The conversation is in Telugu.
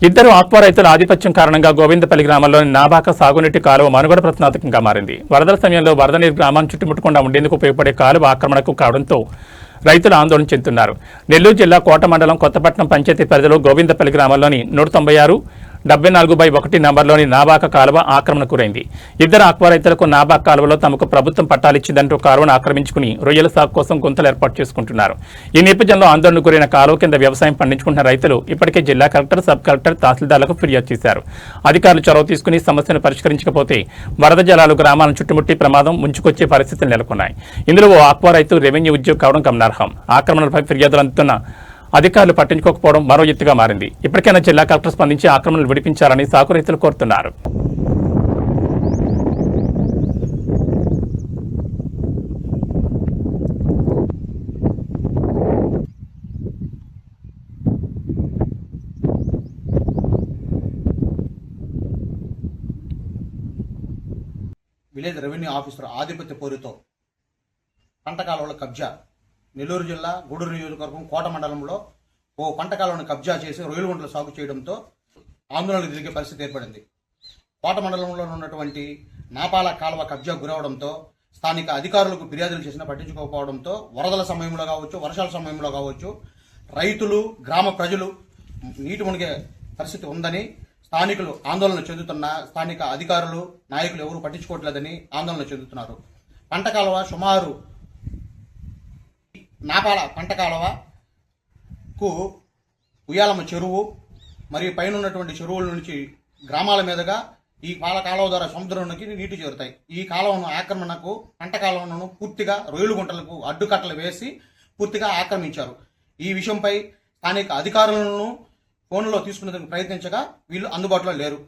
ఇద్దరు ఆక్వా రైతుల ఆధిపత్యం కారణంగా గోవిందపల్లి గ్రామంలోని నాబాక సాగునీటి కాలువ మనుగడ ప్రశ్నార్థకంగా మారింది. వరదల సమయంలో వరద నీరు గ్రామాన్ని చుట్టుముట్టకుండా ఉండేందుకు ఉపయోగపడే కాలువ ఆక్రమణకు కావడంతో రైతులు ఆందోళన చెందుతున్నారు. నెల్లూరు జిల్లా కోట మండలం కొత్తపట్నం పంచాయతీ పరిధిలో గోవిందపల్లి గ్రామంలోని 196/74/1 నంబర్లోని నాబాక కాలువ ఆక్రమణకు గురైంది. ఇద్దరు ఆక్వా రైతులకు నాబాక కాలువలో తమకు ప్రభుత్వం పట్టాలిచ్చిందంటూ కాలువను ఆక్రమించుకుని రొయ్యల సాగు కోసం గుంతలు ఏర్పాటు చేసుకుంటున్నారు. ఈ నేపథ్యంలో ఆందోళనకు గురైన కాలువ కింద వ్యవసాయం పండించుకుంటున్న రైతులు ఇప్పటికే జిల్లా కలెక్టర్, సబ్ కలెక్టర్, తహసీల్దార్లకు ఫిర్యాదు చేశారు. అధికారులు చొరవ తీసుకుని సమస్యను పరిష్కరించకపోతే వరద జలాలు గ్రామాలను చుట్టుముట్టి ప్రమాదం ముంచుకొచ్చే పరిస్థితులు నెలకొన్నాయి. ఇందులో ఓ ఆక్వా రైతు రెవెన్యూ ఉద్యోగి కావడం గమనార్హం. ఆక్రమణలపై ఫిర్యాదులు అందుతున్న అధికారులు పట్టించుకోకపోవడం మరో ఎత్తుగా మారింది. ఇప్పటికైనా జిల్లా కలెక్టర్ స్పందించి ఆక్రమణలు విడిపించాలని సాగు రైతులు కోరుతున్నారు. విలేజ్ రెవెన్యూ ఆఫీసర్ ఆధిపత్య పోరుతో పంట కాలువల కబ్జా. నెల్లూరు జిల్లా గూడూరు నియోజకవర్గం కోట మండలంలో ఓ పంట కాలువను కబ్జా చేసి రొయ్యల గుంటలు సాగు చేయడంతో ఆందోళనకు దిగే పరిస్థితి ఏర్పడింది. కోట మండలంలో ఉన్నటువంటి నాపాల కాలువ కబ్జా గురవడంతో స్థానిక అధికారులకు ఫిర్యాదులు చేసినా పట్టించుకోకపోవడంతో వరదల సమయంలో కావచ్చు, వర్షాల సమయంలో కావచ్చు, రైతులు, గ్రామ ప్రజలు నీటి మునిగే పరిస్థితి ఉందని స్థానికులు ఆందోళన చెందుతున్న స్థానిక అధికారులు, నాయకులు ఎవరు పట్టించుకోవట్లేదని ఆందోళన చెందుతున్నారు. పంట కాలువ సుమారు నాపాల పంట కాలువకు ఉయ్యాలమ్మ చెరువు మరియు పైన ఉన్నటువంటి చెరువుల నుంచి గ్రామాల మీదుగా ఈ కాలువ ద్వారా సముద్రంలోకి నీటి చేరుతాయి. ఈ కాలువను ఆక్రమణకు పంట కాలువను పూర్తిగా రొయ్యలు గుంటలకు అడ్డుకట్టలు వేసి పూర్తిగా ఆక్రమించారు. ఈ విషయంపై స్థానిక అధికారులను ఫోన్లో తీసుకునేందుకు ప్రయత్నించగా వీళ్ళు అందుబాటులో లేరు.